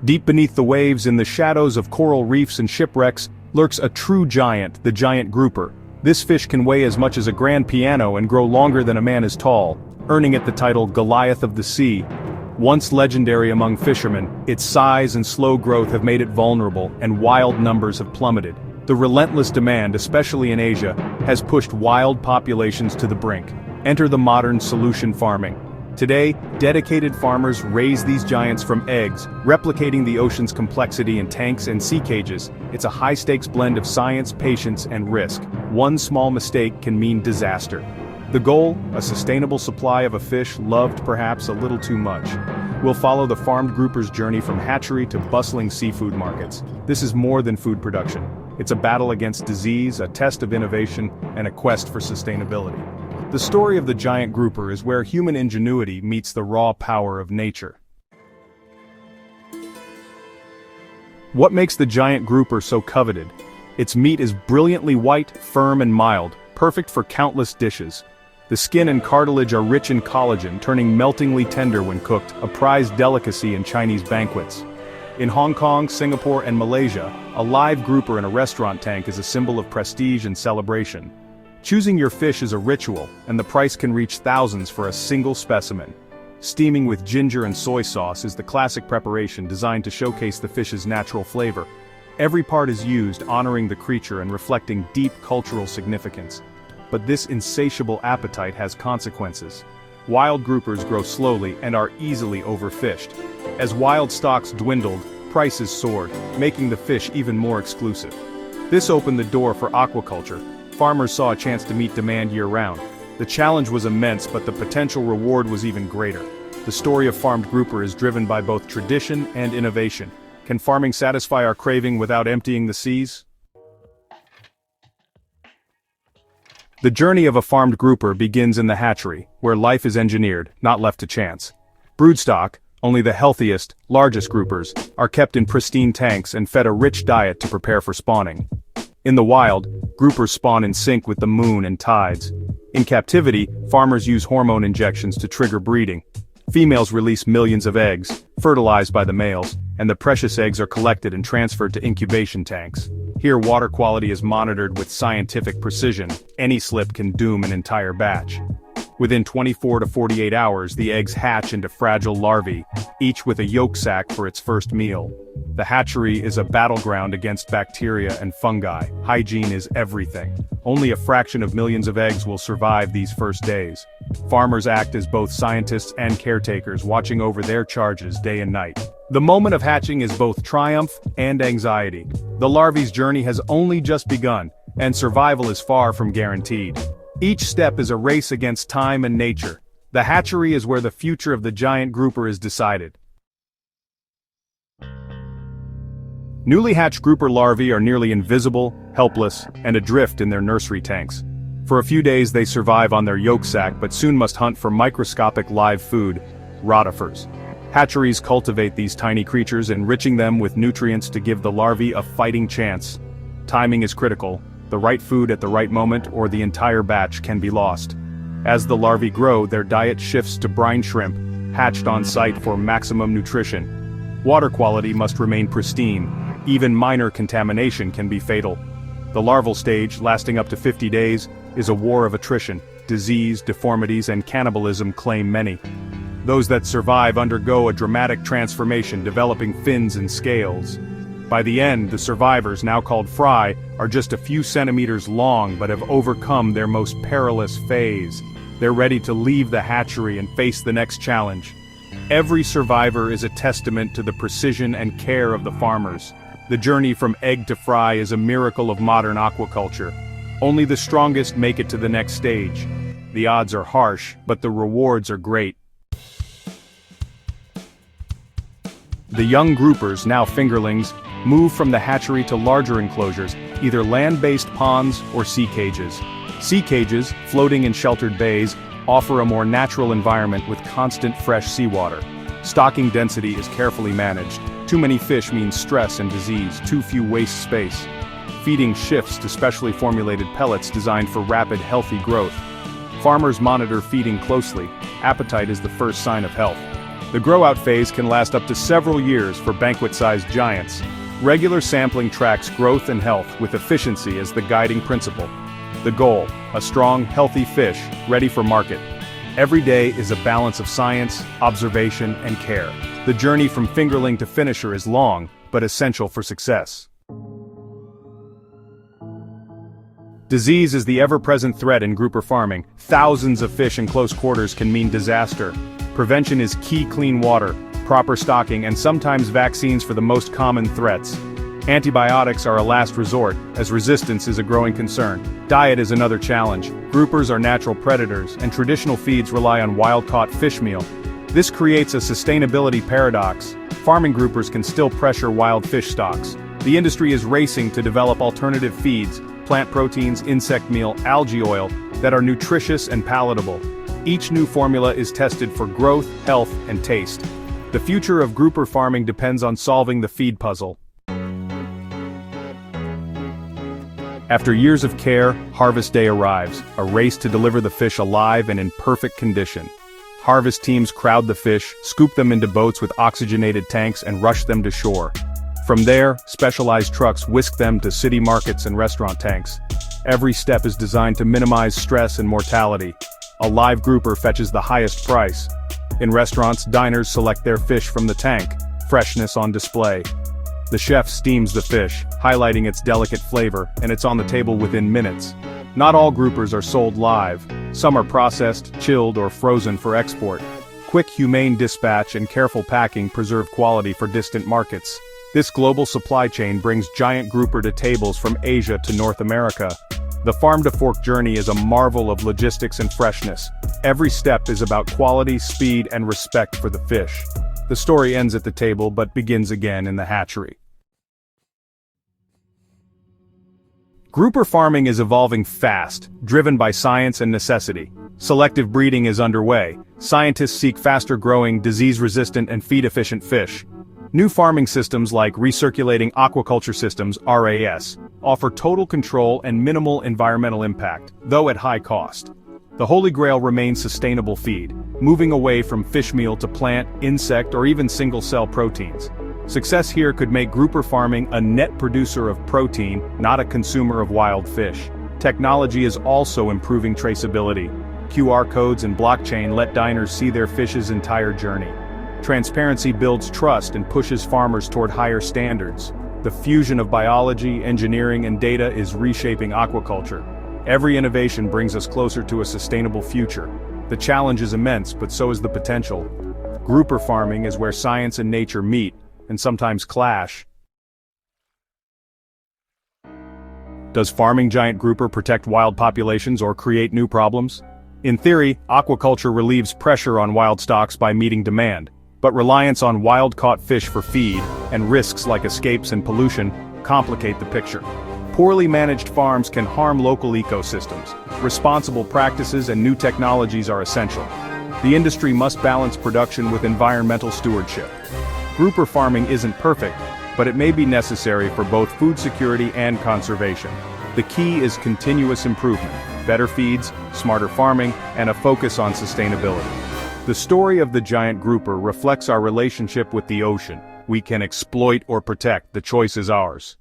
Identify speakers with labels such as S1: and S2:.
S1: Deep beneath the waves, in the shadows of coral reefs and shipwrecks, lurks a true giant, the giant grouper. This fish can weigh as much as a grand piano and grow longer than a man is tall, earning it the title Goliath of the Sea. Once legendary among fishermen, its size and slow growth have made it vulnerable, and wild numbers have plummeted. The relentless demand, especially in Asia, has pushed wild populations to the brink. Enter the modern solution farming. Today, dedicated farmers raise these giants from eggs, replicating the ocean's complexity in tanks and sea cages. It's a high-stakes blend of science, patience, and risk. One small mistake can mean disaster. The goal? A sustainable supply of a fish loved perhaps a little too much. We'll follow the farmed grouper's journey from hatchery to bustling seafood markets. This is more than food production. It's a battle against disease, a test of innovation, and a quest for sustainability. The story of the giant grouper is where human ingenuity meets the raw power of nature. What makes the giant grouper so coveted? Its meat is brilliantly white, firm and mild, perfect for countless dishes. The skin and cartilage are rich in collagen, turning meltingly tender when cooked, a prized delicacy in Chinese banquets. In Hong Kong, Singapore and Malaysia, a live grouper in a restaurant tank is a symbol of prestige and celebration. Choosing your fish is a ritual, and the price can reach thousands for a single specimen. Steaming with ginger and soy sauce is the classic preparation designed to showcase the fish's natural flavor. Every part is used, honoring the creature and reflecting deep cultural significance. But this insatiable appetite has consequences. Wild groupers grow slowly and are easily overfished. As wild stocks dwindled, prices soared, making the fish even more exclusive. This opened the door for aquaculture. Farmers saw a chance to meet demand year-round. The challenge was immense, but the potential reward was even greater. The story of farmed grouper is driven by both tradition and innovation. Can farming satisfy our craving without emptying the seas? The journey of a farmed grouper begins in the hatchery, where life is engineered, not left to chance. Broodstock, only the healthiest, largest groupers, are kept in pristine tanks and fed a rich diet to prepare for spawning. In the wild, groupers spawn in sync with the moon and tides. In captivity, farmers use hormone injections to trigger breeding. Females release millions of eggs, fertilized by the males, and the precious eggs are collected and transferred to incubation tanks. Here, water quality is monitored with scientific precision. Any slip can doom an entire batch. Within 24 to 48 hours, the eggs hatch into fragile larvae, each with a yolk sac for its first meal. The hatchery is a battleground against bacteria and fungi. Hygiene is everything. Only a fraction of millions of eggs will survive these first days. Farmers act as both scientists and caretakers, watching over their charges day and night. The moment of hatching is both triumph and anxiety. The larvae's journey has only just begun, and survival is far from guaranteed. Each step is a race against time and nature. The hatchery is where the future of the giant grouper is decided. Newly hatched grouper larvae are nearly invisible, helpless, and adrift in their nursery tanks. For a few days they survive on their yolk sac but soon must hunt for microscopic live food, rotifers. Hatcheries cultivate these tiny creatures, enriching them with nutrients to give the larvae a fighting chance. Timing is critical. The right food at the right moment or the entire batch can be lost. As the larvae grow, their diet shifts to brine shrimp, hatched on site for maximum nutrition. Water quality must remain pristine. Even minor contamination can be fatal. The larval stage, lasting up to 50 days, is a war of attrition. Disease, deformities, and cannibalism claim many. Those that survive undergo a dramatic transformation, developing fins and scales. By the end, the survivors, now called fry, are just a few centimeters long but have overcome their most perilous phase. They're ready to leave the hatchery and face the next challenge. Every survivor is a testament to the precision and care of the farmers. The journey from egg to fry is a miracle of modern aquaculture. Only the strongest make it to the next stage. The odds are harsh, but the rewards are great. The young groupers, now fingerlings, move from the hatchery to larger enclosures, either land-based ponds or sea cages. Sea cages, floating in sheltered bays, offer a more natural environment with constant fresh seawater. Stocking density is carefully managed. Too many fish means stress and disease, too few waste space. Feeding shifts to specially formulated pellets designed for rapid, healthy growth. Farmers monitor feeding closely. Appetite is the first sign of health. The grow-out phase can last up to several years for banquet-sized giants. Regular sampling tracks growth and health with efficiency as the guiding principle. The goal: a strong, healthy fish, ready for market. Every day is a balance of science, observation, and care. The journey from fingerling to finisher is long, but essential for success. Disease is the ever-present threat in grouper farming. Thousands of fish in close quarters can mean disaster. Prevention is key: clean water, proper stocking, and sometimes vaccines for the most common threats. Antibiotics are a last resort, as resistance is a growing concern. Diet is another challenge. Groupers are natural predators, and traditional feeds rely on wild-caught fish meal. This creates a sustainability paradox. Farming groupers can still pressure wild fish stocks. The industry is racing to develop alternative feeds, plant proteins, insect meal, algae oil, that are nutritious and palatable. Each new formula is tested for growth, health, and taste. The future of grouper farming depends on solving the feed puzzle. After years of care, harvest day arrives, a race to deliver the fish alive and in perfect condition. Harvest teams crowd the fish, scoop them into boats with oxygenated tanks, and rush them to shore. From there, specialized trucks whisk them to city markets and restaurant tanks. Every step is designed to minimize stress and mortality. A live grouper fetches the highest price. In restaurants, diners select their fish from the tank, freshness on display. The chef steams the fish, highlighting its delicate flavor, and it's on the table within minutes. Not all groupers are sold live. Some are processed, chilled, or frozen for export. Quick, humane dispatch and careful packing preserve quality for distant markets. This global supply chain brings giant grouper to tables from Asia to North America. The farm-to-fork journey is a marvel of logistics and freshness. Every step is about quality, speed, and respect for the fish. The story ends at the table but begins again in the hatchery. Grouper farming is evolving fast, driven by science and necessity. Selective breeding is underway. Scientists seek faster-growing, disease-resistant, and feed-efficient fish. New farming systems like recirculating aquaculture systems (RAS) offer total control and minimal environmental impact, though at high cost. The holy grail remains sustainable feed, moving away from fish meal to plant, insect, or even single-cell proteins. Success here could make grouper farming a net producer of protein, not a consumer of wild fish. Technology is also improving traceability. QR codes and blockchain let diners see their fish's entire journey. Transparency builds trust and pushes farmers toward higher standards. The fusion of biology, engineering, and data is reshaping aquaculture. Every innovation brings us closer to a sustainable future. The challenge is immense, but so is the potential. Grouper farming is where science and nature meet, and sometimes clash. Does farming giant grouper protect wild populations or create new problems? In theory, aquaculture relieves pressure on wild stocks by meeting demand, but reliance on wild-caught fish for feed, and risks like escapes and pollution, complicate the picture. Poorly managed farms can harm local ecosystems. Responsible practices and new technologies are essential. The industry must balance production with environmental stewardship. Grouper farming isn't perfect, but it may be necessary for both food security and conservation. The key is continuous improvement, better feeds, smarter farming, and a focus on sustainability. The story of the giant grouper reflects our relationship with the ocean. We can exploit or protect, the choice is ours.